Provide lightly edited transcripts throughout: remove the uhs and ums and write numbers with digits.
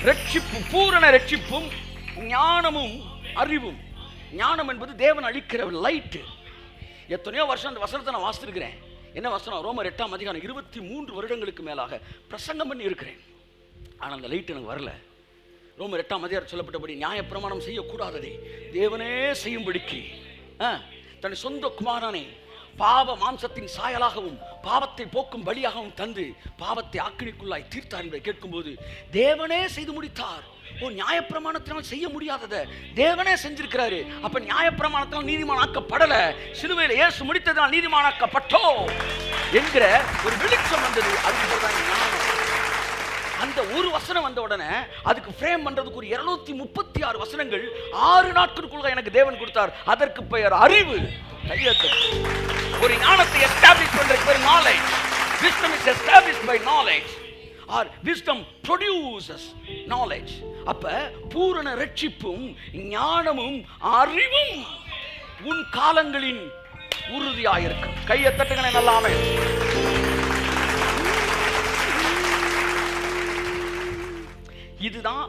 ரட்சிப்பு, பூரண ரட்சிப்பும் ஞானமும் அறிவும். ஞானம் என்பது தேவன் அளிக்கிற லைட்டு. எத்தனையோ வருஷம் அந்த வசனத்தை நான் வாசித்திருக்கிறேன். என்ன வசனம்? ரோமர் 8ஆம் அதிகாரம். 23 வருடங்களுக்கு மேலாக பிரசங்கம் பண்ணி இருக்கிறேன். ஆனால் அந்த லைட் எனக்கு வரல. ரோமர் 8ஆம் அதிகாரம் சொல்லப்பட்டபடி நியாயப்பிரமாணம் செய்யக்கூடாததை தேவனே செய்யும்படிக்கு தன் சொந்த குமாரனை பாவ மாம்சத்தின் சாயலாகவும் பாவத்தை போக்கும் பலியாகவும் தந்து பாவத்தை ஆக்கினிக்குள்ளாய் தீர்த்தார் என்பதை கேட்கும்போது தேவனே செய்து முடித்தார். நியாயப்பிரமாணத்தினால் செய்ய முடியாததை தேவனே செஞ்சிருக்கிறாரு. அப்ப நியாயப்பிரமாணத்தினால் நீதிமானாக்கப்படல, சிலுவையில் இயேசு முடித்ததால் நீதிமானாக்கப்பட்டோ என்கிற ஒரு வெளிச்சம் வந்தது. அதுதான் ஞானம். அந்த ஒரு வசனம் வந்த உடனே அதுக்கு ஃப்ரேம் பண்றதுக்கு ஒரு 236 வசனங்கள் 6 நாட்களுக்குள்ள எனக்கு தேவன் கொடுத்தார். அதற்கு பெயர் அறிவு. ஒரு ஞானத்தை எஸ்டாப்ளிஷ் பண்றதுக்கு பேர் knowledge. Wisdom is established by knowledge or wisdom produces knowledge. அப்ப பூரண ரட்சிப்பும் ஞானமும் அறிவும் உன் காலங்களின் உறுதியாயிருக்கும். கையை தட்டுங்களே நல்லாமே. இதுதான்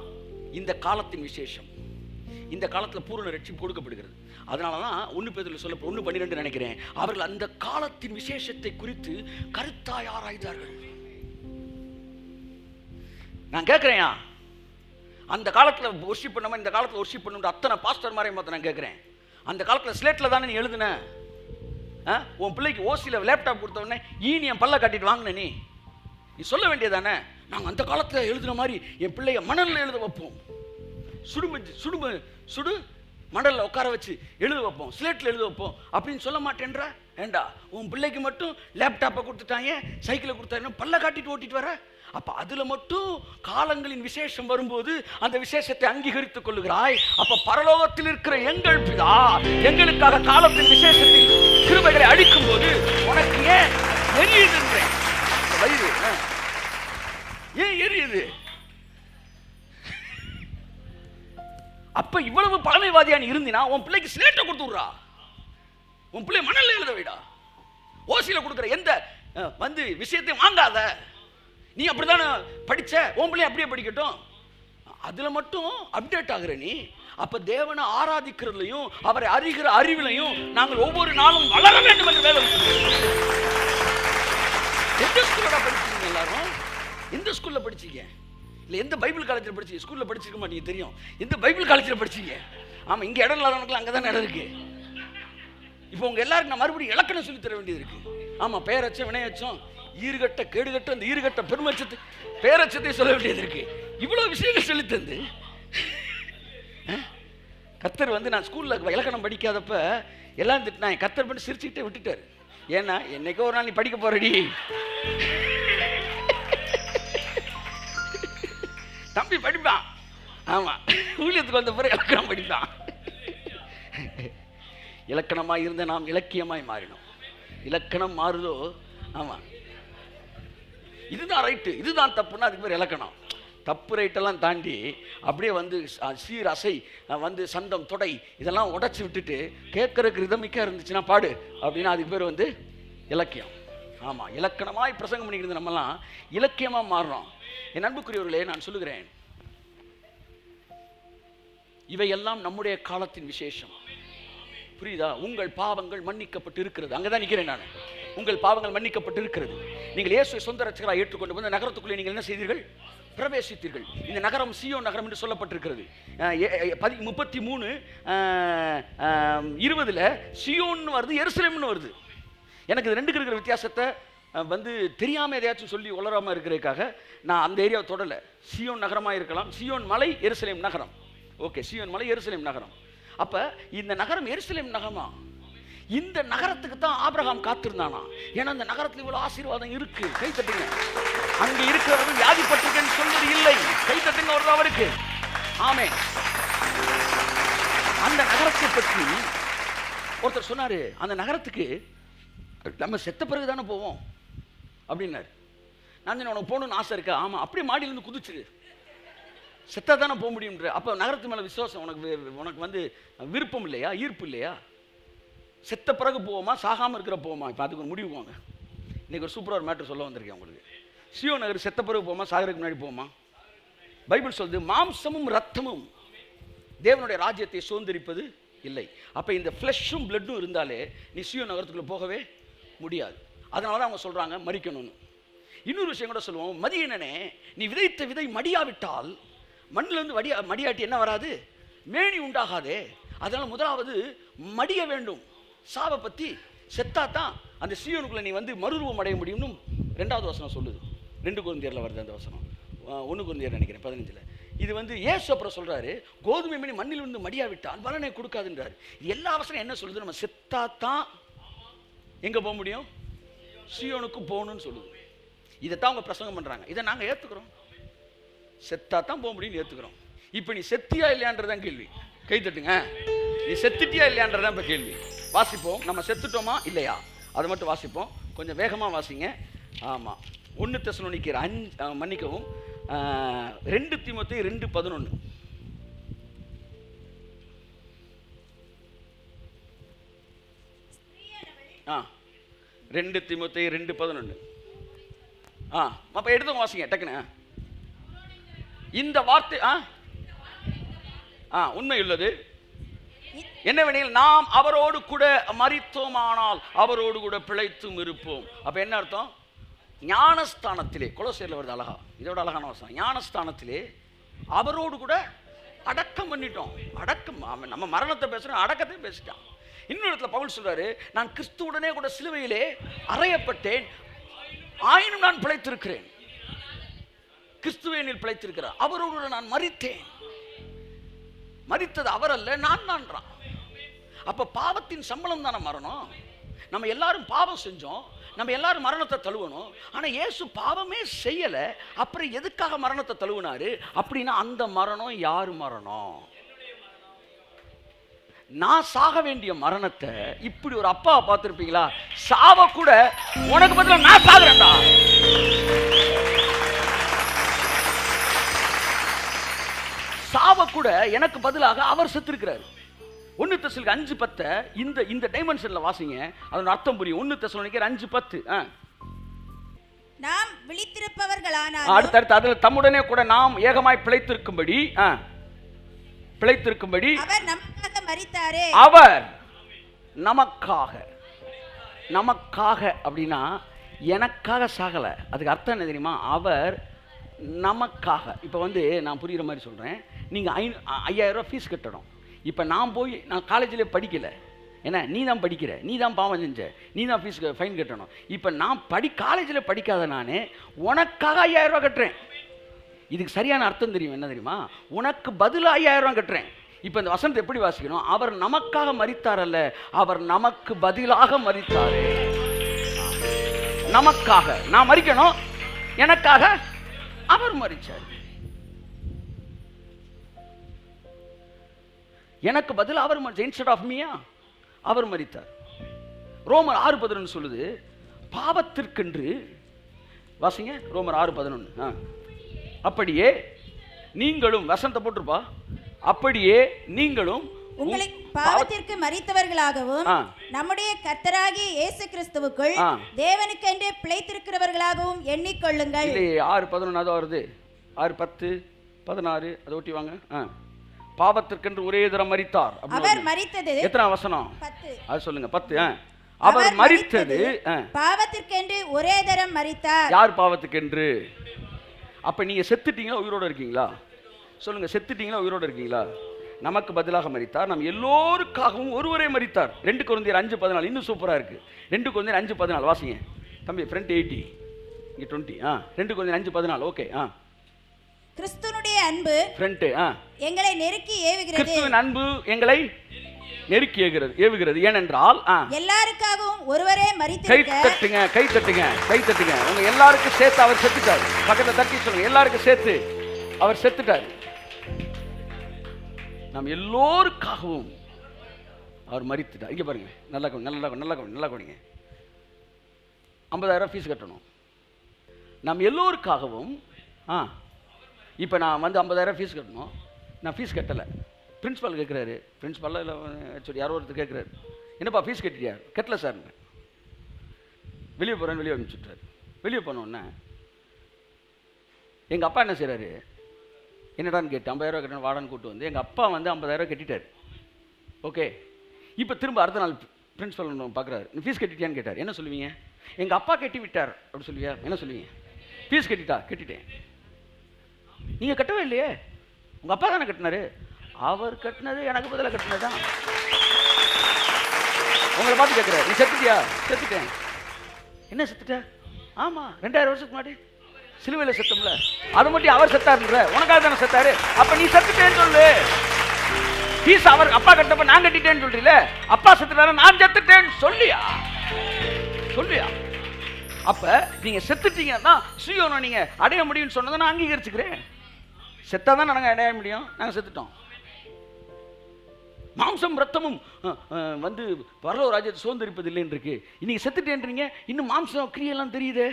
இந்த காலத்தின் விசேஷம். இந்த காலத்தில் பூரண ரட்சிப்பு கொடுக்கப்படுகிறது. அதனாலதான் 1 பேதுருவில் சொல்ல 1:12 நினைக்கிறேன், அவர்கள் அந்த காலத்தின் விசேஷத்தை குறித்து கருத்தாய் ஆராய்ந்தார்கள். நான் கேட்கிறேன், அந்த காலத்தில் வொர்ஷிப் பண்ணாம இந்த காலத்தில் வொர்ஷிப் பண்ணுற அத்தனை பாஸ்டர் மாதிரி பார்த்து நான் கேட்கிறேன், அந்த காலத்தில் ஸ்லேட்டில் தானே நீ எழுதுன? உன் பிள்ளைக்கு ஓசியில் லேப்டாப் கொடுத்த உடனே என் பல்ல காட்டிட்டு வாங்கின நீ சொல்ல வேண்டியதானே? நாங்கள் அந்த காலத்தில் எழுதுன மாதிரி என் பிள்ளைய மணலில் எழுத வைப்போம், சுடு மணலில் உட்கார வச்சு எழுத வைப்போம், ஸ்லேட்டில் எழுத வைப்போம் அப்படின்னு சொல்ல மாட்டேன்றா? ஏண்டா உன் பிள்ளைக்கு மட்டும் லேப்டாப்பை கொடுத்துட்டாங்க, சைக்கிளை கொடுத்தாங்க, பல்ல காட்டிட்டு ஓட்டிட்டு வர? அப்ப அதுல மட்டும் காலங்களின் விசேஷம் வரும்போது அந்த விசேஷத்தை அங்கீகரித்துக் கொள்ளுகிறாய். அப்ப பரலோகத்தில் இருக்கிற எங்கள் பிதா எங்களுக்காக காலத்தின் விசேஷத்தில் கிருபைகளை அளிக்கும் போது உனக்கு ஏன் எரியுதுன்றேன். வயிறு ஏன் எரியுது? அப்ப இவ்வளவு பழமைவாதியான இருந்தினா உன் பிள்ளைக்கு ஸ்லேட்டை கொடுத்து விடுறா, உன் பிள்ளை மணல்ல எழுத வைடா, ஓசியில கொடுக்குற எந்த விஷயத்தை வாங்காத. நீ அப்படித்தானே படிச்ச, உன் பிள்ளை அப்படியே படிக்கட்டும். அதுல மட்டும் அப்டேட் ஆகுற நீ. அப்ப தேவனை ஆராதிக்கிறதுலையும் அவரை அறிகிற அறிவிலையும் நாங்கள் ஒவ்வொரு நாளும் வளர வேண்டும் என்று வேதம் சொல்லுது. எந்த ஸ்கூல்ல படிச்சீங்க? எல்லாரும் எந்த ஸ்கூல்ல படிச்சீங்க? இல்லை எந்த பைபிள் காலேஜில் படிச்சீங்க? ஸ்கூலில் படிச்சிருக்க மாட்டீங்க தெரியும். எந்த பைபிள் காலேஜில் படிச்சீங்க? ஆமாம், இங்கே இடம் இல்லாதவனுக்குலாம் அங்கே தான் இடம் இருக்கு. இப்போ உங்கள் எல்லாருக்கும் நான் மறுபடியும் இலக்கணம் சொல்லி தர வேண்டியது இருக்கு. ஆமாம், பேரச்சம் வினையச்சம் ஈறுகட்ட கேடுகட்ட அந்த ஈறுகட்ட பெருமச்சத்து பேரச்சத்தை சொல்ல வேண்டியது இருக்கு. இவ்வளோ விஷயங்கள் சொல்லி தந்து கர்த்தர் நான் ஸ்கூலில் இலக்கணம் படிக்காதப்ப எல்லாம் திட்டினாங்க. கர்த்தர் பண்ணி சிரிச்சுக்கிட்டே விட்டுட்டார். ஏன்னா என்னைக்கோ ஒரு நாள் நீ படிக்க போறடி தம்பி படிப்பான். ஆமா, ஊழியத்துக்கு வந்த பிறகு இலக்கணம் படிப்பான். இலக்கணமாய் இருந்த நாம் இலக்கியமாய் மாறினோம். இலக்கணம் மாறுதோ? ஆமா, இதுதான் ரைட்டு இதுதான் தப்புன்னா அதுக்கு பேர் இலக்கணம். தப்பு ரைட்டெல்லாம் தாண்டி அப்படியே சீர் அசை சந்தம் தொடை இதெல்லாம் உடைச்சி விட்டுட்டு கேட்கறதுக்கு ரிதமிக்கா இருந்துச்சுன்னா பாடு அப்படின்னா அதுக்கு பேர் இலக்கியம். ஆமா, இலக்கணமாய் பிரசங்கம் பண்ணிக்கிறது நம்மலாம் இலக்கியமா மாறுறோம். என் அன்புக்குரியவர்களே, நான் சொல்லுகிறேன், இவையெல்லாம் நம்முடைய காலத்தின் விசேஷம். புரியுதா? உங்கள் பாவங்கள் மன்னிக்கப்பட்டு இருக்கிறது. அங்கதான் நிற்கிறேன் நான். உங்கள் பாவங்கள் மன்னிக்கப்பட்டு இருக்கிறது. நீங்கள் இயேசுவை சொந்த ரட்சகராக ஏற்றுக்கொண்டு வந்து நகரத்துக்குள்ளே நீங்கள் என்ன செய்தீர்கள்? பிரவேசித்தீர்கள். இந்த நகரம் சீயோன் நகரம் என்று சொல்லப்பட்டிருக்கிறது. 33:20 சியோன் வருது, எருசலேம்னு வருது. எனக்கு இது ரெண்டுக்கு இருக்கிற வித்தியாசத்தை தெரியாமல் எதையாச்சும் சொல்லி உளராமல் இருக்கிறதுக்காக நான் அந்த ஏரியாவை தொடலை. சியோன் நகரமாக இருக்கலாம், சியோன் மலை எருசலேம் நகரம். ஓகே, சியோன் மலை எருசலேம் நகரம். அப்ப இந்த நகரம் எருசலேம் நகரமா? இந்த நகரத்துக்கு தான் ஆபிரகாம் காத்திருந்தானா? ஏன்னா அந்த நகரத்தில் இவ்வளவு ஆசீர்வாதம் இருக்கு. கை தட்டுங்க. அங்க இருக்கிறது வியாதிப்பட்டிருக்கேன்னு சொல்வது இல்லை. கை தட்டுங்க ஒரு அவருக்கு. ஆமென். அந்த நகரத்தை பற்றி ஒருத்தர் சொன்னாரு, அந்த நகரத்துக்கு நம்ம செத்த பிறகு தானே போவோம் அப்படின்னாரு. நான் உனக்கு போகணும்னு ஆசை இருக்கா? ஆமா, அப்படியே மாடியிலிருந்து குதிச்சிரு, செத்தா தானே போக முடியும்ன்ற. அப்போ நகரத்து மேலே விசுவாசம் உனக்கு விருப்பம் இல்லையா, ஈர்ப்பு இல்லையா? செத்த பிறகு போவோமா, சாகாமல் இருக்கிற போவோமா? இப்போ அதுக்கு ஒரு முடிவு போங்க. இன்னைக்கு ஒரு சூப்பராக ஒரு மேட்டர் சொல்ல வந்திருக்கேன் உங்களுக்கு. சியோன் நகர் செத்த பிறகு போவோமா, சாகிறதுக்கு முன்னாடி போவோமா? பைபிள் சொல்லுது மாம்சமும் ரத்தமும் தேவனுடைய ராஜ்யத்தை சுதந்திரிப்பது இல்லை. அப்போ இந்த ஃப்ளஷும் பிளட்டும் இருந்தாலே நீ சீயோன் நகரத்துக்குள்ளே போகவே முடியாது. அதனால தான் அவங்க சொல்கிறாங்க மறிக்கணும்னு. இன்னொரு விஷயம் கூட சொல்லுவோம், மதியனே நீ விதைத்த விதை மடியாவிட்டால் மண்ணிலிருந்து மடியாட்டி என்ன வராது? மேனி உண்டாகாதே. அதனால் முதலாவது மடிய வேண்டும். சாவை பற்றி செத்தா தான் அந்த சீயோனுக்குள்ளே நீ வந்து மறுரூபம் அடைய முடியும்னு 2வது வசனம் சொல்லுது. 2 கொரிந்தியரில் வருது அந்த வசனம், 1 கொரிந்தியர் நினைக்கிறேன் 15. இது வந்து இயேசு அப்புறம் சொல்கிறாரு, கோதுமை மணி மண்ணில் இருந்து மடியாவிட்டால் பலனை கொடுக்காதுன்றார். எல்லா வசனம் என்ன சொல்லுது? நம்ம செத்தா தான் எங்கே போக முடியும்? சீயோனுக்கு போகணும்னு சொல்லுது. இதைத்தான் அவங்க பிரசங்கம் பண்ணுறாங்க. இதை நாங்கள் ஏற்றுக்கிறோம். செத்தா தான் போக முடியும்னு ஏற்றுக்கிறோம். இப்போ நீ செத்தியா இல்லையான்றதான் கேள்வி. கை தட்டுங்க. நீ செத்துட்டியா இல்லையான்றதான் இப்போ கேள்வி. வாசிப்போம். நம்ம செத்துட்டோமா இல்லையா அதை மட்டும் வாசிப்போம். கொஞ்சம் வேகமாக வாசிங்க. ஆமாம், 1 தெசலோனிக்கேயர் 5 மன்னிக்கவும் 2 தீமோத்தேயு 2:11. ஆ 2 தீமோத்தேயு 2:11. அப்போ எடுத்து வாசிங்க டக்குன்னு. இந்த வார்த்தை உண்மையுள்ளது என்னவெனில் நாம் அவரோடு கூட மரித்தோமானால் அவரோடு கூட பிழைத்தும் இருப்போம். அப்போ என்ன அர்த்தம்? ஞானஸ்தானத்திலே, கொலோசியரில் வருது அழகா, இதோட அழகான வசனம், ஞானஸ்தானத்திலே அவரோடு கூட அடக்கம் பண்ணிட்டோம். அடக்கம், நம்ம மரணத்தை பேசுகிறோம், அடக்கத்தை பேசிட்டான். இன்னொரு இடத்துல பவுல் சொல்றாரு, நான் கிறிஸ்துவுடனே கூட சிலுவையிலே அறையப்பட்டேன், ஆயினும் நான் பிழைத்திருக்கிறேன். கிறிஸ்துவேனில் பிழைத்திருக்கிறார். அவரோடு நான் மரித்தேன். மரித்தது அவர் அல்ல, நான் தான்றான். அப்ப பாவத்தின் சம்பளம் தானே மரணம். நம்ம எல்லாரும் பாவம் செஞ்சோம், நம்ம எல்லாரும் மரணத்தை தழுவணும். ஆனா இயேசு பாவமே செய்யல, அப்புறம் எதுக்காக மரணத்தை தழுவினாரு? அப்படின்னா அந்த மரணம் யாரு மரணம்? நான் சாக வேண்டிய மரணத்தை இப்படி ஒரு அப்பாவை பார்த்திருப்பீங்களா? சாவ கூட உனக்கு பதிலா நான் சாகுறேன்டா. சாவ கூட எனக்கு பதிலாக அவர் செத்துருக்கிறார். 1 தெசலோனிக்கேயர் 5:10 இந்த டைமென்ஷன்ல வாசிங்க, அதோட அர்த்தம் புரியும். 1 தெசலோனிக்கேயர் 5:10. நாம் விழித்திருப்பவர்களானாலும் அடுத்து அதுல தம்முடனே கூட நாம் ஏகமாய் பிழைத்திருக்கும்படி அவர் நமக்காக மரித்தாரே. அவர் நமக்காக அப்படின்னா எனக்காக சாகல. அதுக்கு அர்த்தம் என்ன தெரியுமா? அவர் நமக்காக. இப்போ வந்து நான் புரிகிற மாதிரி சொல்கிறேன். நீங்கள் 5000 ரூபா ஃபீஸ் கட்டணும். இப்போ நான் காலேஜில் படிக்கலை, ஏன்னா நீ தான் படிக்கிற, நீ தான் பாவம் செஞ்ச, நீ தான் ஃபைன் கட்டணும். இப்போ நான் காலேஜில் படிக்காத நான் உனக்காக 5000 ரூபா கட்டுறேன். இதுக்கு சரியான அர்த்தம் தெரியும் என்ன தெரியுமா? உனக்கு பதிலாக 5000 ரூபா கட்டுறேன். இப்போ இந்த வசனத்தை எப்படி வாசிக்கணும்? அவர் நமக்காக மரித்தார் அல்ல, அவர் நமக்கு பதிலாக மரித்தாரே. நமக்காக நான் மரிக்கணும், எனக்காக அவர் மரிச்சார். எனக்கு பதில் அவர் மரிச்சார். இன்ஸ்டெட் ஆஃப் மீயா அவர் மரித்தார். ரோமர் 6:11 சொல்லுது, பாவத்திற்கென்று வாசிங்க. ரோமர் 6:11. அப்படியே நீங்களும், வசனத்தை போட்டுருப்பா, அப்படியே நீங்களும் உங்களை பாவத்திற்கு மரித்தவர்களாகவும் நம்முடைய கர்த்தராகிய இயேசு கிறிஸ்துவுக்குள் தேவனுக்கென்று பிழைத்திருக்கிறவர்களாகவும் எண்ணிக்கொள்ளுங்கள். 6:11 அது வருது. 6:10 16 அதை ஒட்டி வாங்க. பாவத்திற்கென்று ஒரே தரம் மரித்தார். அவர் மரித்தது எத்தனை வசனம்? 10. அது சொல்லுங்க. 10. அவர் மரித்தது பாவத்திற்கென்று ஒரே தரம் மரித்தார். யார் பாவத்துக்கென்று? அப்ப நீங்க செத்துட்டீங்களா உயிரோட இருக்கீங்களா? சொல்லுங்க, செத்துட்டீங்களா உயிரோட இருக்கீங்களா? நமக்கு பதிலாக மரித்தார், நம் எல்லோருக்காகவும் ஒருவரே மரித்தார். 2 கொரிந்தியர் 5:14 இன்னும் சூப்பரா இருக்கு. 2 கொரிந்தியர் 5:14 வாசிங்க தம்பி. ஃப்ரண்ட் 80 இங்க 20. 2 கொரிந்தியர் 5:14. ஓகே. கிறிஸ்துவினுடைய அன்பு ஃப்ரண்ட் எங்களை நெருக்கி ஏவுகிறது. கிறிஸ்துவின் அன்பு எங்களை நெருக்கி ஏவுகிறது. ஏனென்றால் எல்லாருக்காகவும் ஒருவரே மரித்திருக்க. கை தட்டுங்க. உங்க எல்லாருக்கும் சேர்த்து அவர் செத்துட்டார். பக்கத்துல தட்டி சொல்லுங்க, எல்லாருக்கும் சேர்த்து அவர் செத்துட்டார். நாம் எல்லோருக்காகவும் அவர் மரித்துட்டார். இங்க பாருங்க, நல்லா கவனிங்க. 50,000 ஃபீஸ் கட்டணும். நாம் எல்லோருக்காகவும். இப்போ நான் வந்து 50,000 ஃபீஸ் கட்டணும். நான் ஃபீஸ் கட்டலை. பிரின்ஸிபால் கேட்குறாரு, பிரின்ஸிபாலில் இல்லை சொல்லி யாரோ ஒருத்தர் கேட்குறாரு, என்னப்பா ஃபீஸ் கட்டிட்டியா? கட்டலை சார். வெளியே போகிறேன்னு வெளியே அனுப்பிச்சுட்டாரு. வெளியே போனோடனே எங்கள் அப்பா என்ன செய்கிறாரு? என்னடான்னு கேட்டு 50,000 கட்டணும் வாடான்னு கூட்டு வந்து எங்கள் அப்பா வந்து 50,000 கட்டிட்டார். ஓகே, இப்போ திரும்ப அடுத்த நாள் பிரின்ஸ்பல் பார்க்குறாரு, நீ ஃபீஸ் கட்டிட்டியான்னு கேட்டார். என்ன சொல்லுவீங்க? எங்கள் அப்பா கட்டி விட்டார் அப்படி சொல்லுவியா? என்ன சொல்லுவீங்க? ஃபீஸ் கட்டிட்டேன். நீங்கள் கட்டவே இல்லையே, உங்கள் அப்பா தானே கட்டினாரு. அவர் கட்டினது எனக்கு பதிலாக கட்டினது தான். உங்களை பார்த்து கேட்குறாரு, நீ செத்துட்டியா? செத்துட்டேன். என்ன செத்துட்ட? ஆமாம், 2000 வருஷத்துக்கு முன்னாடி சிலுவையில் செத்தோம்ல, அதை மட்டும் அவர் செத்தாருன்ற, உனக்காக தானே செத்தாரு. அப்போ நீ செத்துட்டேன்னு சொல்லு. ஃபீஸ் அவர் அப்பா கட்டப்ப நான் கட்டிட்டேன்னு சொல்றீல, அப்பா செத்துட்டாரு நான் செத்துட்டேன்னு சொல்லியா? அப்ப நீங்க செத்துட்டீங்கன்னா சீயோனை நீங்க அடைய முடியும்னு சொன்னதை நான் அங்கீகரிச்சுக்கிறேன். செத்தாதான் நாங்கள் அடைய முடியும். நாங்கள் செத்துட்டோம். மாம்சம் ரத்தமும் வந்து பரலோக ராஜ்யத்தை சுதந்திரிப்பது இல்லைன்னு இருக்கு. இன்னைக்கு செத்துட்டேன்றீங்க, இன்னும் மாம்சம் கிரியெல்லாம் தெரியுது.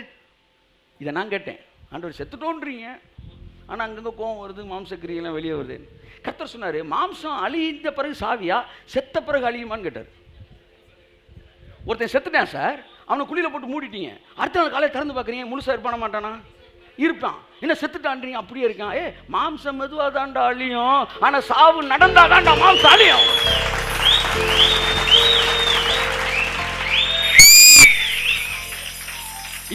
இதை நான் கேட்டேன், ஆண்டவர் செத்துட்டோன்றீங்க, ஆனால் அங்கங்கே கோவம் வருது, மாம்ச கிரியெல்லாம் வெளியே வருது. கர்த்தர் சொன்னார், மாம்சம் அழிந்த பிறகு சாவியா, செத்த பிறகு அழியுமான்னு கேட்டார். ஒருத்தன் செத்துட்டான் சார், அவனை குழியில் போட்டு மூடிட்டீங்க, அடுத்த நாள் காலையில் திறந்து பார்க்குறீங்க, முழுசாக இருப்பான மாட்டானா? இருப்பான். என்ன செத்துட்டான்றீங்க? அப்படியே இருக்கான். மாம்சம் மெதுவாக தாண்டா அழியும், ஆனால் சாவு நடந்தா தாண்டா மாம்சம் அழியும்.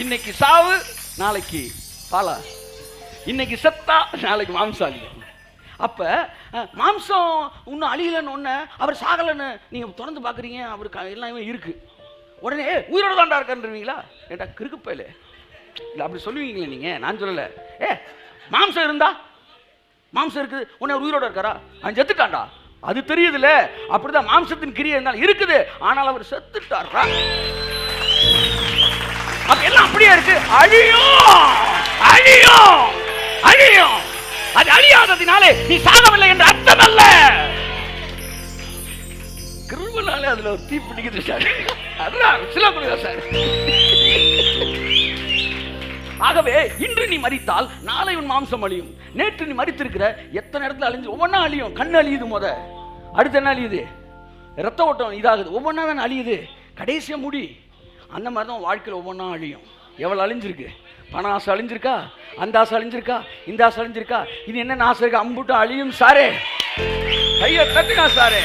இன்னைக்கு சாவு, நாளைக்கு பாலா. இன்னைக்கு செத்தா, நாளைக்கு மாம்சம் அழியும். அப்ப மாம்சம் இன்னும் அழியலன்னு ஒன்று, அவர் சாகலன்னு நீங்க திறந்து பார்க்குறீங்க, அவருக்கு எல்லாமே இருக்கு. உடனே உயிரோட தாண்டா இருக்காருன்றீங்களா? ஏட்டா கிறுக்குப்பையில இல்லை அப்படி சொல்லுவீங்களே நீங்க. நான் சொல்லலை. மாம்சம் இருந்தா, மாம்சம் இருக்குது, உடனே உயிரோட இருக்காரா? அவன் செத்துட்டான்டா, அது தெரியுதுல்ல. அப்படிதான் மாம்சத்தின் கிரியை இருந்தாலும் இருக்குது, ஆனால் அவர் செத்துட்டாரா? அப்ப எல்லாம் அப்படியே இருக்கு. அழியும். அது அழியாததினாலே நீ சாகவில்லை என்று அர்த்தம் அல்ல. கிருபைனாலே அதுல ஒரு தீ பிடிக்குது சார். அதுதான் சில கொடுங்க சார். ஆகவே இன்று நீ மரித்தால் நாளை உன் மாம்சம் அழியும். நேற்று நீ மரித்திருக்கிற எத்தனை இடத்துல அழிஞ்சு, ஒவ்வொன்றா அழியும். கண்ணு அழியுது, அடுத்து என்ன அழியுது? ரத்த ஓட்டம் இதாகுது, ஒவ்வொன்றா தான் அழியுது. கடைசியா முடி. அந்த மாதிரி தான் வாழ்க்கையில் ஒவ்வொன்றா அழியும். எவ்வளவு அழிஞ்சிருக்கு? பண ஆசை அழிஞ்சிருக்கா, அந்த ஆசை அழிஞ்சிருக்கா, இந்த ஆசை அழிஞ்சிருக்கா, இது என்ன ஆசை இருக்கு? அம்புட்டும் அழியும் சாரே. கையை தட்டுங்க சாரே,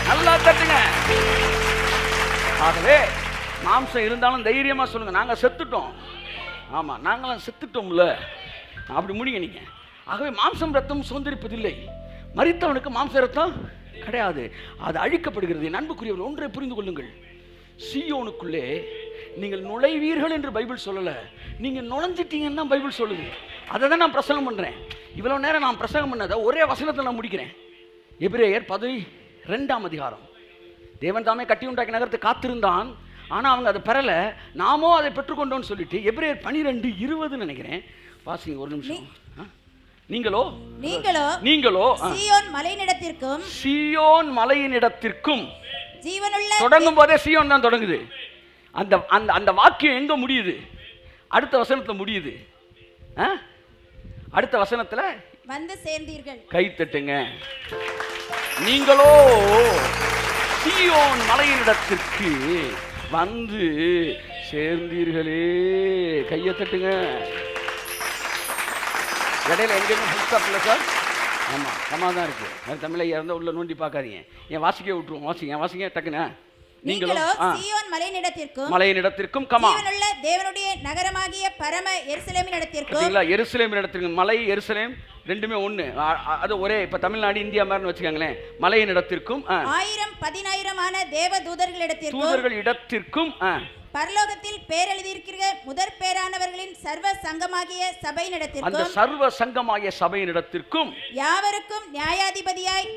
நல்லா தட்டுங்க. ஆகவே மாம்சம் இருந்தாலும் தைரியமா சொல்லுங்க, நாங்க செத்துட்டோம். ஆமா, நாங்களாம் செத்துட்டோம்ல, அப்படி முடிங்க நீங்க. ஆகவே மாம்சம் ரத்தம் சுதந்திரிப்பதில்லை. மரித்தவனுக்கு மாம்ச ரத்தம் கிடையாது, அது அழிக்கப்படுகிறது. என் அன்புக்குரியவர்கள், ஒன்றை புரிந்து கொள்ளுங்கள். சீயோனுக்குள்ளே நீங்கள் நுழைவீர்கள் என்று பைபிள் சொல்லல, நீங்க நுழைஞ்சிட்டீங்கன்னா பைபிள் சொல்லுது. அதை தான் நான் பிரசங்கம் பண்றேன். இவ்வளவு நேரம் நான் பிரசங்கம் பண்ணதை ஒரே வசனத்தில் நான் முடிக்கிறேன். எபிரேயர் 12ஆம் அதிகாரம். தேவன் தாமே கட்டி உண்டாக்கி நகரத்தை காத்திருந்தான், ஆனா அவங்க அதை பெறல, நாமோ அதை பெற்றுக்கொண்டோம்னு சொல்லிட்டு எபிரேயர் 12:20 நினைக்கிறேன். வாசிங்க ஒரு நிமிஷம். நீங்களோ சீயோன் மலையினிடத்திற்கும் ஜீவனுள்ள, தொடங்கும் போதே சீயோன் தான் தொடங்குது. அந்த வாக்கியம் எங்க முடியுது? அடுத்த வசனத்துல முடியுது. அடுத்த வசனத்துல வந்து சேர்ந்தீர்கள். கை தட்டுங்க. நீங்களோ சீயோன் மலையினிடத்திற்கு வந்து சேர்ந்தீர்களே. கையை தட்டுங்க. இடையில எங்கேயுமே ஃபுல் ஸ்டாப் இல்லை சார். ஆமாம், கம்மா தான் இருக்கு. அது தமிழை இறந்த உள்ள நோண்டி பார்க்காதீங்க. என் வாசிக்க விட்டுருவோம். வாசிங்க டக்குன்னு. நீங்களோ சீயோன் மலையினிடத்திற்கும் கமா ஜீவனுள்ள தேவனுடைய நகரமாகிய பரம எருசலேமினிடத்திற்கும். எருசலேமினிடத்திற்கும், மலை எருசலேம் ரெண்டுமே ஒன்று, அது ஒரே. இப்போ தமிழ்நாடு இந்தியா மாதிரி வச்சுக்கோங்களேன். மலையினிடத்திற்கும் 1000-10,000 தேவ தூதர்களிடத்திற்கும் பரலோகத்தில் பேரெழுதியிருக்கிற முதற் பேரானவர்களின் சர்வ சங்கமாகிய சபையினிடத்திற்கும், அந்த சர்வ சங்கமாகிய சபையினிடத்திற்கும், யாவருக்கும் நியாயாதிபதியாய்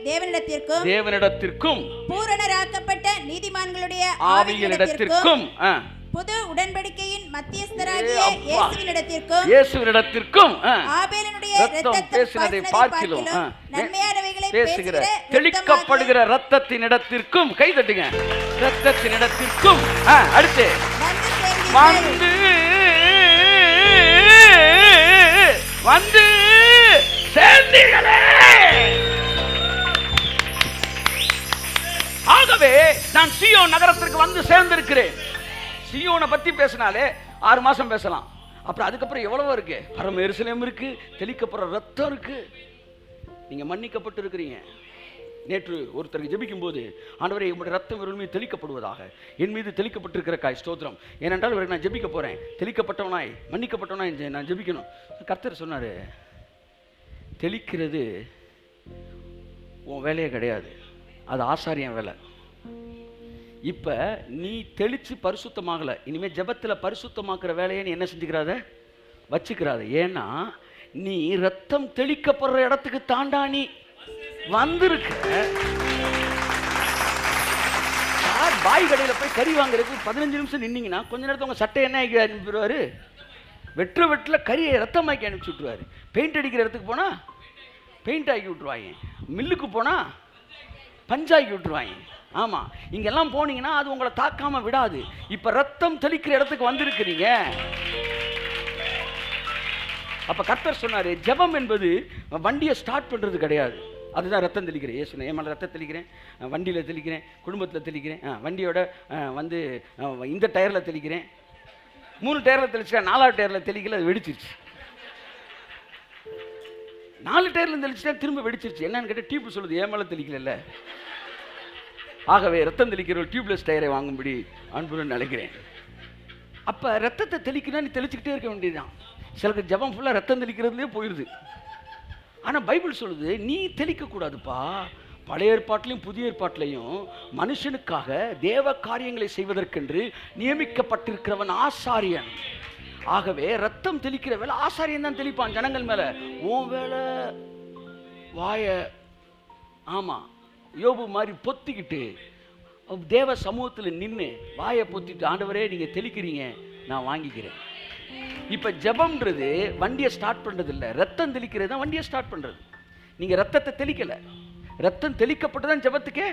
தேவனிடத்திற்கும் பூரணராக்கப்பட்ட நீதிமான்களுடைய ஆவிகளிடத்திற்கும், புது உடன்படிக்கையின் மத்தியஸ்தராகிய இயேசுவினிடத்திற்கும் ஆபேலினுடைய இரத்தம் பேசினதை பார்க்கிலும் நன்மையானவைகளை பேசுகிற தெளிக்கப்படுகிற இரத்தத்தினிடத்திற்கும், கை தட்டுங்க, இரத்தத்தினிடத்திற்கும் அடுத்து வந்து சேர்ந்தீர்களே. ஆகவே நான் சீயோன் நகரத்திற்கு வந்து சேர்ந்திருக்கிறேன். சீயோனை பத்தி பேசினாலே 6 மாசம் பேசலாம். அப்புறம் அதுக்கப்புறம் எவ்வளவோ இருக்கு. பரம எருசலேம் இருக்கு, தெளிக்கப்படுற ரத்தம் இருக்கு. நீங்கள் மன்னிக்கப்பட்டு இருக்கிறீங்க. நேற்று ஒருத்தருக்கு ஜெபிக்கும் போது, ஆண்டவரே உங்களுடைய ரத்தம் இவர்கள் மீது தெளிக்கப்படுவதாக, என் மீது தெளிக்கப்பட்டிருக்கிறக்காய் ஸ்தோத்திரம். ஏனென்றால் இவருக்கு நான் ஜெபிக்க போகிறேன், தெளிக்கப்பட்டவனாய் மன்னிக்கப்பட்டவனாய் நான் ஜெபிக்கணும். கர்த்தர் சொன்னார், தெளிக்கிறது உன் வேலையே கிடையாது, அது ஆசாரியன் வேலை. இப்போ நீ தெளித்து பரிசுத்தமாகலை, இனிமேல் ஜெபத்தில் பரிசுத்தமாக்குற வேலையை நீ என்ன செஞ்சுக்கிறாத, வச்சுக்கிறாத. ஏன்னா நீ ரத்தம் தெளிக்கப்படுற இடத்துக்கு தாண்டா நீ வந்திருக்க. பாய் கடையில் போய் கறி வாங்குறதுக்கு 15 நிமிஷம் நின்னீங்கன்னா கொஞ்ச நேரத்தில் உங்கள் சட்டை என்ன ஆக்கி அனுப்பிடுவார், வெட்டில் கறியை ரத்தமாக்கி அனுப்பிச்சி விட்ருவார். பெயிண்ட் அடிக்கிற இடத்துக்கு போனால் பெயிண்ட் ஆக்கி விட்ருவாங்க, மில்லுக்கு போனால் பஞ்சாக்கி விட்ருவாங்க. ஆமாம், இங்கெல்லாம் போனீங்கன்னா அது உங்களை தாக்காமல் விடாது. இப்போ ரத்தம் தெளிக்கிற இடத்துக்கு வந்திருக்கிறீங்க. அப்போ கர்த்தர் சொன்னார், ஜெபம் என்பது வண்டியை ஸ்டார்ட் பண்ணுறது கிடையாது, அதுதான் ரத்தம் தெளிக்கிறேன். ஏன் சொன்னேன், ஏன் ரத்தம் தெளிக்கிறேன், வண்டியில் தெளிக்கிறேன், குடும்பத்தில் தெளிக்கிறேன், வண்டியோட வந்து இந்த டயரில் தெளிக்கிறேன், 3 டயரில் தெளிச்சா 4வது டயரில் தெளிக்கல, அது வெடிச்சிருச்சு. 4 டயரில் தெளிச்சுட்டா திரும்ப வெடிச்சிருச்சு. என்னன்னு கேட்டால் டியூப் சொல்லுது, ஏன் மேலே தெளிக்கல. ஆகவே ரத்தம் தெளிக்கிற ஒரு டியூப்லெஸ் டயரை வாங்கும்படி அன்புடன் நினைக்கிறேன். அப்போ ரத்தத்தை தெளிக்கணும், நீ தெளிச்சுக்கிட்டே இருக்க வேண்டியதுதான். சிலருக்கு ஜபம் ஃபுல்லாக ரத்தம் தெளிக்கிறதுலேயே போயிடுது. ஆனால் பைபிள் சொல்லுது, நீ தெளிக்கக்கூடாதுப்பா. பழைய ஏற்பாட்டிலையும் புதிய ஏற்பாட்டிலையும் மனுஷனுக்காக தேவ காரியங்களை செய்வதற்கென்று நியமிக்கப்பட்டிருக்கிறவன் ஆசாரியன். ஆகவே ரத்தம் தெளிக்கிற வேலை ஆசாரியன் தான் தெளிப்பான் ஜனங்கள் மேலே. உன் வேலை வாய, ஆமாம், யோபு மாதிரி பொத்திக்கிட்டு தேவ சமூகத்தில் நின்று வாயை பொத்திட்டு, ஆண்டவரே நீங்கள் தெளிக்கிறீங்க, நான் வாங்கிக்கிறேன். இப்போ ஜெபம்ன்றது வண்டியை ஸ்டார்ட் பண்ணுறது இல்லை, ரத்தம் தெளிக்கிறது தான் வண்டியை ஸ்டார்ட் பண்ணுறது. நீங்கள் ரத்தத்தை தெளிக்கலை, ரத்தம் தெளிக்கப்பட்டு தான் ஜெபத்துக்கே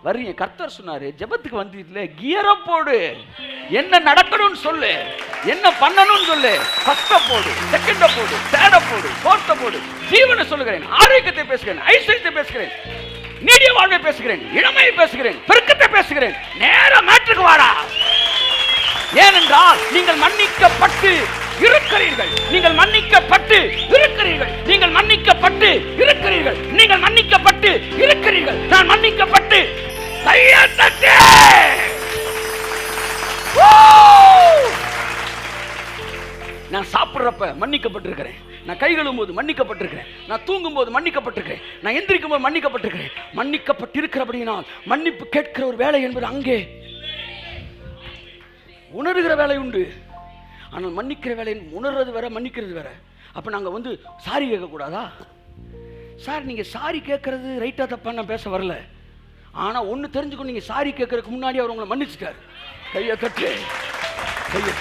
வர்றீங்க. கர்த்தர் சொன்னார், ஜெபத்துக்கு வந்துட்டு கியரை போடு, என்ன நடக்கணும்னு சொல்லு, என்ன பண்ணணும்னு சொல்லு. ஃபர்ஸ்ட்டை போடு, செகண்டை போடு, தேர்டை போடு, ஃபோர்த்தை போடு. ஜீவனை சொல்லுகிறேன், ஆரோக்கியத்தை பேசுகிறேன், ஐஸ்வர்யத்தை பேசுகிறேன், நீடிய வாழ்வை பேசுகிறேன், இளமையை பேசுகிறேன், பெருக்கத்தை பேசுகிறேன். நேர மேட்ருக்கு வாடா. ஏனென்றால் நீங்கள் மன்னிக்கப்பட்டு இருக்கிறீர்கள், நீங்கள் மன்னிக்கப்பட்டு இருக்கிறீர்கள், நீங்கள் மன்னிக்கப்பட்டு இருக்கிறீர்கள், நீங்கள் மன்னிக்கப்பட்டு இருக்கிறீர்கள். நான் மன்னிக்கப்பட்டு நான் சாப்பிட்றப்ப மன்னிக்கப்பட்டிருக்கிறேன், நான் கை கழுவும் போது மன்னிக்கப்பட்டிருக்கிறேன், நான் தூங்கும் போது மன்னிக்கப்பட்டிருக்கிறேன், நான் எந்திரிக்கும் போது மன்னிக்கப்பட்டிருக்கிறேன். மன்னிக்கப்பட்டிருக்கிறபடியினால் மன்னிப்பு கேட்கிற ஒரு வேலை என்பது அங்கே உணர்கிற வேலை உண்டு. ஆனால் மன்னிக்கிற வேலை உணர்றது வேற, மன்னிக்கிறது வேற. அப்போ நாங்கள் வந்து சாரி கேட்கக்கூடாதா? சார், நீங்கள் சாரி கேட்கறது ரைட்டாக தப்பா நான் பேச வரல. ஆனால் ஒன்று தெரிஞ்சுக்கணும், நீங்கள் சாரி கேட்கறதுக்கு முன்னாடி அவர் உங்களை மன்னிச்சிட்டார். கையை கட்டு, கையை.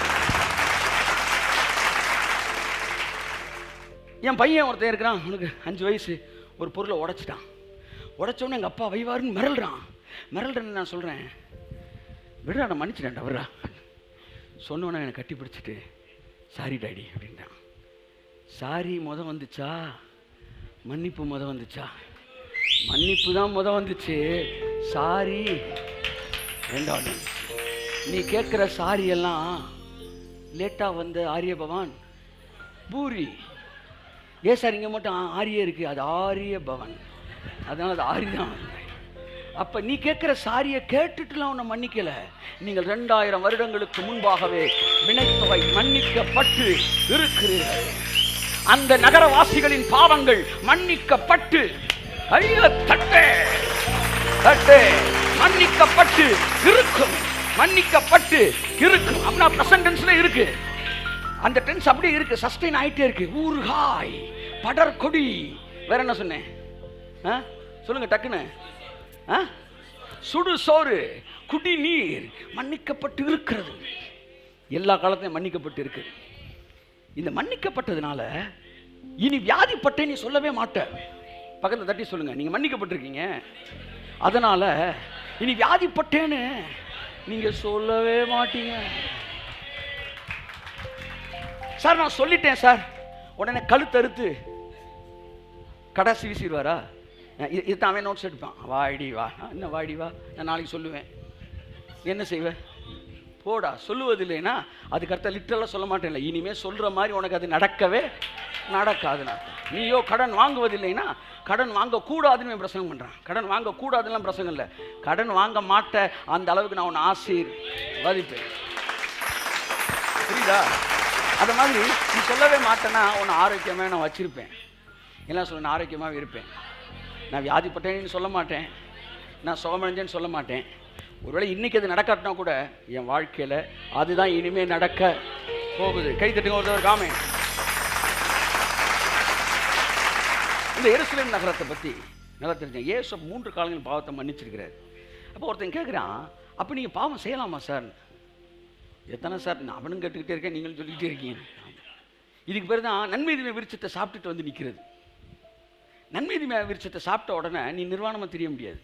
என் பையன் ஒருத்தன் இருக்கிறான், அவனுக்கு 5 வயசு, ஒரு பொருளை உடைச்சிட்டான். உடைச்சோடனே எங்கள் அப்பா வைவாருன்னு மிரள்றேன்னு நான் சொல்கிறேன், விடுறா, நான் மன்னிச்சிட்டேன்டா, விடுறா. சொன்னோன்னே என்னை கட்டி பிடிச்சிட்டு, சாரி டாடி அப்படின்ட்டான். சாரி வந்துச்சா, மன்னிப்பு வந்துச்சா? மன்னிப்பு தான் வந்துச்சு, சாரி 2வது. நீ கேட்குற சாரி எல்லாம் லேட்டாக வந்த ஆரிய பவான் பூரி. ஏன் சார் இங்கே மட்டும் ஆரியே இருக்குது? அது ஆரிய பவன், அதனால் அது ஆரி தான். அப்போ நீ கேட்குற சாரியை கேட்டுட்டுலாம் உன்னை மன்னிக்கலை. நீங்கள் 2000 வருடங்களுக்கு முன்பாகவே வினைத்தொகை மன்னிக்கப்பட்டு இருக்கிறீர்கள். அந்த நகரவாசிகளின் பாவங்கள் மன்னிக்கப்பட்டு, தட்டு மன்னிக்கப்பட்டு இருக்கும், மன்னிக்கப்பட்டு இருக்கும். அப்படின்னா பிரசன்ட் டென்ஸ்ல இருக்கு, அந்த டென்ஸ் அப்படியே இருக்கு, சஸ்டெயின் ஆகிட்டே இருக்கு. ஊறுகாய், படர்கொடி, வேற என்ன சொன்னேன் சொல்லுங்க டக்குன்னு. சுடு சோறு, குடிநீர் மன்னிக்கப்பட்டு இருக்கிறது. எல்லா காலத்தையும் மன்னிக்கப்பட்டு இருக்கு. இந்த மன்னிக்கப்பட்டதுனால இனி வியாதிப்பட்டே நீ சொல்லவே மாட்ட. பக்கத்தில் தட்டி சொல்லுங்க, நீங்க மன்னிக்கப்பட்டிருக்கீங்க, அதனால இனி வியாதிப்பட்டேன்னு நீங்க சொல்லவே மாட்டீங்க. சார் நான் சொல்லிட்டேன் சார், உடனே கழுத்தறுத்து கடைசி வீசிடுவாரா? இதுதான் அவன் நோட்ஸ் எடுப்பான். வாடி வா, என்ன வாடி வா, நான் நாளைக்கு சொல்லுவேன். என்ன செய்வேன்? போடா. சொல்லுவது இல்லைன்னா அதுக்கு அர்த்தம் லிட்டரலாக சொல்ல மாட்டேன்ல, இனிமேல் சொல்கிற மாதிரி உனக்கு அது நடக்கவே நடக்காதுன்னு அர்த்தம். நீயோ கடன் வாங்குவதில்லைன்னா கடன் வாங்கக்கூடாதுன்னு பிரசங்கம் பண்ணுறான். கடன் வாங்கக்கூடாதுலாம் பிரசங்கம் இல்லை, கடன் வாங்க மாட்ட அந்த அளவுக்கு நான் உன்னை ஆசீர்வதிப்பேன். புரியுதா? அது மாதிரி நீ சொல்லவே மாட்டேன்னா உன்னை ஆரோக்கியமாக நான் வச்சிருப்பேன். எல்லாம் சொல்ல நான் ஆரோக்கியமாக இருப்பேன். நான் வியாதிப்பட்டேன்னு சொல்ல மாட்டேன், நான் சுகமடைஞ்சேன்னு சொல்ல மாட்டேன். ஒருவேளை இன்னைக்கு அது நடக்காட்டினா கூட என் வாழ்க்கையில் அதுதான் இனிமேல் நடக்க போகுது. கை தட்டுங்க ஒருத்தவர் காமே. இந்த எருசலேம் நகரத்தை பற்றி நல்லா தெரிஞ்சேன். ஏசு 3 காலங்கள் பாவத்தை மன்னிச்சிருக்கிறார். அப்போ ஒருத்தன் கேட்குறான், அப்போ நீங்கள் பாவம் செய்யலாமா சார்? எத்தனை சார் நான் அவனும் கேட்டுக்கிட்டே இருக்கேன், நீங்களும் சொல்லிக்கிட்டே இருக்கீங்க. இதுக்கு பேர் தான் நன்மை தீமை விருட்சத்தை சாப்பிட்டுட்டு வந்து நிற்கிறது. நன்மை தீமை விருட்சத்தை சாப்பிட்ட உடனே நீ நிர்வாணமாக தெரிய முடியாது,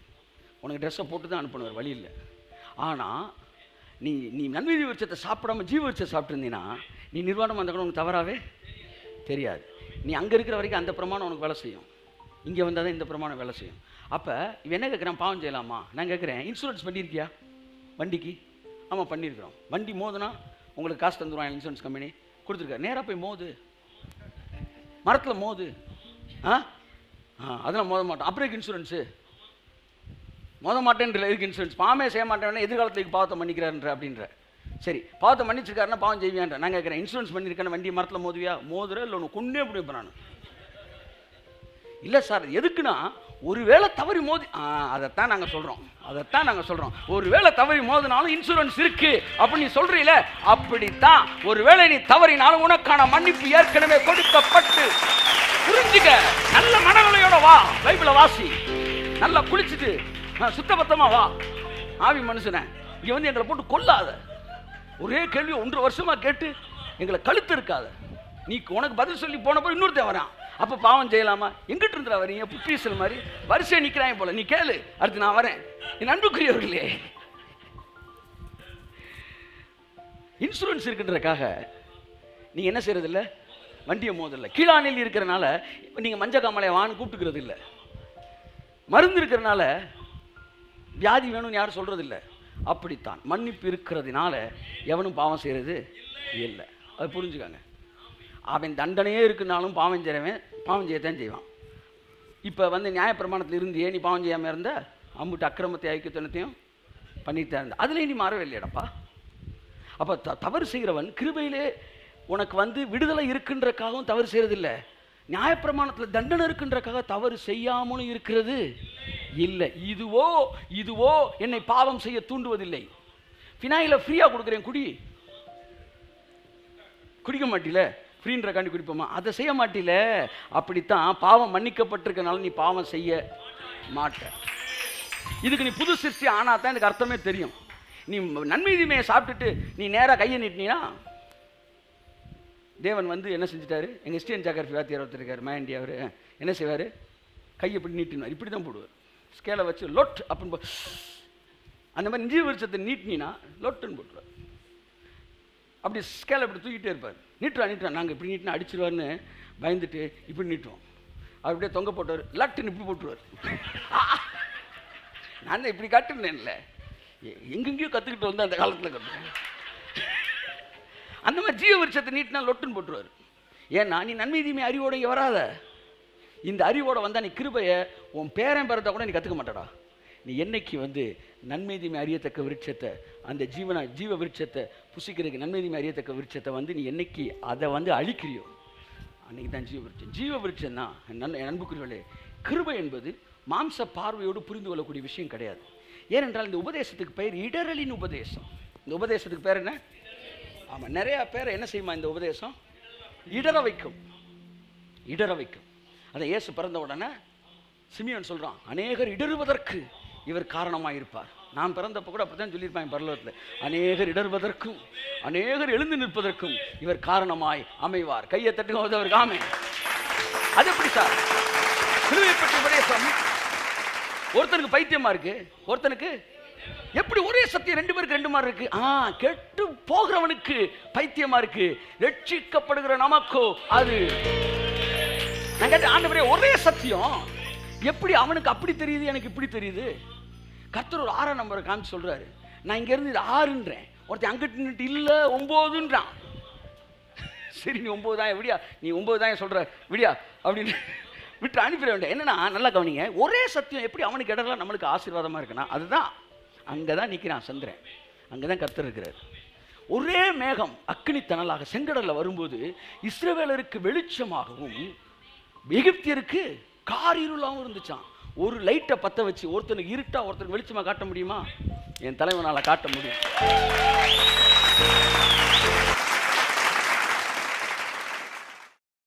உனக்கு ட்ரெஸ்ஸை போட்டு தான் அனுப்பணும், வழி இல்லை. ஆனால் நீ நன்மை தீமை விருட்சத்தை சாப்பிடாம ஜீவ விருட்சத்தை சாப்பிட்டுருந்தீங்கன்னா நீ நிர்வாணமாக இருந்தால் கூட உனக்கு தவறாகவே தெரியாது. நீ அங்கே இருக்கிற வரைக்கும் அந்த பிரமாணம் உனக்கு வேலை செய்யும், இங்கே வந்தால் தான் இந்த பிரமாணம் வேலை செய்யும். அப்போ இவன் என்ன கேட்குறான், பாவம் செய்யலாமா? நான் கேட்குறேன், இன்சூரன்ஸ் பண்ணியிருக்கியா வண்டிக்கு? ஆமாம் பண்ணியிருக்கிறோம். வண்டி மோதுனா உங்களுக்கு காசு தந்துடுவான் இன்சூரன்ஸ் கம்பெனி, கொடுத்துருக்காரு. நேராக போய் மோது, மரத்தில் மோது. அதெல்லாம் மோத மாட்டோம். அப்புறம் இன்சூரன்ஸு மோத மாட்டேன்ற இருக்கு இன்சூரன்ஸ். பாவமே செய்ய மாட்டேன், எதிர்காலத்துக்கு பாவத்தை மன்னிக்கிறாருன்ற அப்படின்ற. சரி, பாவத்தை மன்னிச்சிருக்காருன்னா பாவம் செய்வியான்ற. நான் கேட்குறேன், இன்சூரன்ஸ் பண்ணியிருக்கேன்னு வண்டி மரத்தில் மோதுவியா? மோதுற இல்லை ஒன்று கொண்டே முடியும். நான் இல்லை சார், எதுக்குன்னா ஒருவேளை தவறி மோதி, அதைத்தான் நாங்கள் சொல்கிறோம். ஒருவேளை தவறி மோதினாலும் இன்சூரன்ஸ் இருக்கு அப்படின்னு நீ சொல்றீல, அப்படித்தான். ஒருவேளை நீ தவறினாலும் உனக்கான மன்னிப்பு ஏற்கனவே கொடுக்கப்பட்டு. புரிஞ்சுக்க, நல்ல மனநிலையோட வா, பைபிளை வாசி, நல்லா குளிச்சுட்டு சுத்தபத்தமா வா. ஆவி மனுஷனை இங்க வந்து எங்களை போட்டு கொல்லாத. ஒரே கேள்வி 1.5 வருஷமா கேட்டு எங்களை கழுத்து இருக்காத. நீ உனக்கு பதில் சொல்லி போனப்போ இன்னொருத்தன் வரான், அப்போ பாவம் செய்யலாமா? எங்கிட்ட இருந்துடா வரீங்க? புப்பீசல் மாதிரி வரிசையை நிற்கிறாங்க போல. நீ கேளு, அடுத்து நான் வரேன். என் அன்புக்குரியவர்களே, இன்சூரன்ஸ் இருக்குன்றக்காக நீங்க என்ன செய்யறது இல்லை, வண்டியை மோதல. கீழானில் இருக்கிறனால நீங்க மஞ்ச காமலையை வான்னு கூப்பிட்டுக்கிறது இல்லை. மருந்து இருக்கிறனால வியாதி வேணும்னு யாரும் சொல்றது இல்லை. அப்படித்தான் மன்னிப்பு இருக்கிறதுனால எவனும் பாவம் செய்யறது இல்லை. அது புரிஞ்சுக்காங்க. அவன் தண்டனையே இருக்குனாலும் பாவம் செய்கிறவன் பாவம் செய்யத்தான் செய்வான். இப்போ வந்து நியாயப்பிரமாணத்தில் இருந்தியே நீ பாவம் செய்யாமல் இருந்த, அம்புட்டு அக்கிரமத்தை ஐக்கியத்தனத்தையும் பண்ணித்தான் இருந்த, அதுலேயும் நீ மாறவே இல்லையடப்பா. அப்போ தவறு செய்கிறவன் கிருபையிலே உனக்கு வந்து விடுதலை இருக்குன்றக்காகவும் தவறு செய்கிறதில்லை, நியாயப்பிரமாணத்தில் தண்டனை இருக்குன்றக்காக தவறு செய்யாமலும் இருக்கிறது இல்லை. இதுவோ என்னை பாவம் செய்ய தூண்டுவதில்லை. ஃபினாயில ஃப்ரீயாக கொடுக்குறேன், குடிக்க மாட்டில, ஃப்ரீன்ற காண்டி குடிப்போமா? அதை செய்ய மாட்டில. அப்படித்தான் பாவம் மன்னிக்கப்பட்டிருக்கனால நீ பாவம் செய்ய மாட்ட. இதுக்கு நீ புது சிருஷ்டி ஆனா தான் எனக்கு அர்த்தமே தெரியும். நீ நன்மை தீமையை சாப்பிட்டுட்டு நீ நேராக கையை நீட்டினா தேவன் வந்து என்ன செஞ்சுட்டாரு? எங்கள் ஸ்டீன் ஜாகிரபி வாத்தியார் ஒருத்தர் இருக்கார், மயண்டி. அவர் என்ன செய்வார்? கையை இப்படி நீட்டினார், இப்படி தான் போடுவார். ஸ்கேலை வச்சு லொட் அப்படின்னு அந்த மாதிரி நிஜ விருட்சத்தை நீட்டினா லொட்டுன்னு போட்டுருவார். அப்படி ஸ்கேலை இப்படி தூக்கிட்டே இருப்பார். நீட்டுறான், நாங்கள் இப்படி நீட்டினா அடிச்சிருவார்னு பயந்துட்டு இப்படி நீட்டுவோம். அவர் அப்படியே தொங்க போட்டார், லட்டுன்னு இப்படி போட்டுருவார். நான் தான் இப்படி காட்டுனேன்ல, எங்கெங்கேயோ கற்றுக்கிட்டு வந்து அந்த காலத்தில் கற்றுக்கேன். அந்த மாதிரி ஜீவ விருட்சத்தை நீட்டினா லொட்டுன்னு போட்டுருவார். ஏன்னா நீ நன்மை தீமை அறிவோட இங்கே வராத. இந்த அறிவோட வந்தால் நீ கிருபையை உன் பேரன் பிறந்தா கூட நீ கற்றுக்க மாட்டடா. நீ என்னைக்கு வந்து நன்மை தீமை அறியத்தக்க விருட்சத்தை, அந்த ஜீவ விருட்சத்தை புசிக்கிறதுக்கு நன்மை தீமை அறியத்தக்க விருட்சத்தை வந்து நீ என்னைக்கு அதை வந்து அழிக்கிறியோ அன்னைக்கு தான் ஜீவ விருட்சம் தான். அன்புக்குரியவர்களே, கிருபை என்பது மாம்ச பார்வையோடு புரிந்து கொள்ளக்கூடிய விஷயம் கிடையாது. ஏனென்றால் இந்த உபதேசத்துக்கு பெயர் இடரலின் உபதேசம். இந்த உபதேசத்துக்கு பேர் என்ன? ஆமாம், நிறையா பேரை என்ன செய்யுமா இந்த உபதேசம்? இடர வைக்கும். அதை இயேசு பிறந்த உடனே சிமியோன் சொல்கிறான், அநேகர் இடறுவதற்கு இவர் காரணமாக இருப்பார். நான் பிறந்தப்போ கூட அப்படி தான் சொல்லியிருப்பாங்க பரலோகத்தில், அநேகர் இடறுவதற்கும் அநேகர் எழுந்து நிற்பதற்கும் இவர் காரணமாய் அமைவார். கையை தட்டுங்க அவருக்கு. ஆமே. அது எப்படி சார் கிருபைப்பட்ட உபதேசம்? ஒருத்தனுக்கு பைத்தியமா இருக்கு, ஒருத்தனுக்கு எப்படி ஒரே சத்தியம் 2 பேருக்கு 2 மாதிரி இருக்கு? கெட்டு போகிறவனுக்கு பைத்தியமா இருக்கு, ரட்சிக்கப்படுகிற நமக்கோ அது. நான் கேட்ட ஆண்டவரே, ஒரே சத்தியம் எப்படி அவனுக்கு அப்படி தெரியுது, எனக்கு இப்படி தெரியுது? கர்த்தர் ஒரு 6ஆம் நம்பரை காமிச்சு சொல்றாரு. நான் இங்க இருந்து 6ன்றேன், ஒருத்தன் அங்கிட்டு நின்று இல்ல 9ன்றான். சரி நீ 9,000 விடியா, நீ 9,000 சொல்கிற விடியா அப்படின்னு விட்டு அனுப்பிட வேண்டிய. என்னன்னா நல்லா கவனிங்க, ஒரே சத்தியம் எப்படி அவனுக்கு இடம்லாம் நம்மளுக்கு ஆசீர்வாதமாக இருக்குன்னா அதுதான். அங்கே தான் நிற்கிறான் சந்திரன், அங்கே தான் கர்த்தர் இருக்கிறார். ஒரே மேகம் அக்கினி தணலாக செங்கடலில் வரும்போது இஸ்ரவேலருக்கு வெளிச்சமாகவும் எகிப்தியருக்கு காரிருளாகவும் இருந்துச்சான். ஒரு லைட்டை பற்ற வச்சு ஒருத்தனுக்கு இருட்டா ஒருத்தனுக்கு வெளிச்சமாக காட்ட முடியுமா? என் தலைவனால் காட்ட முடியும்.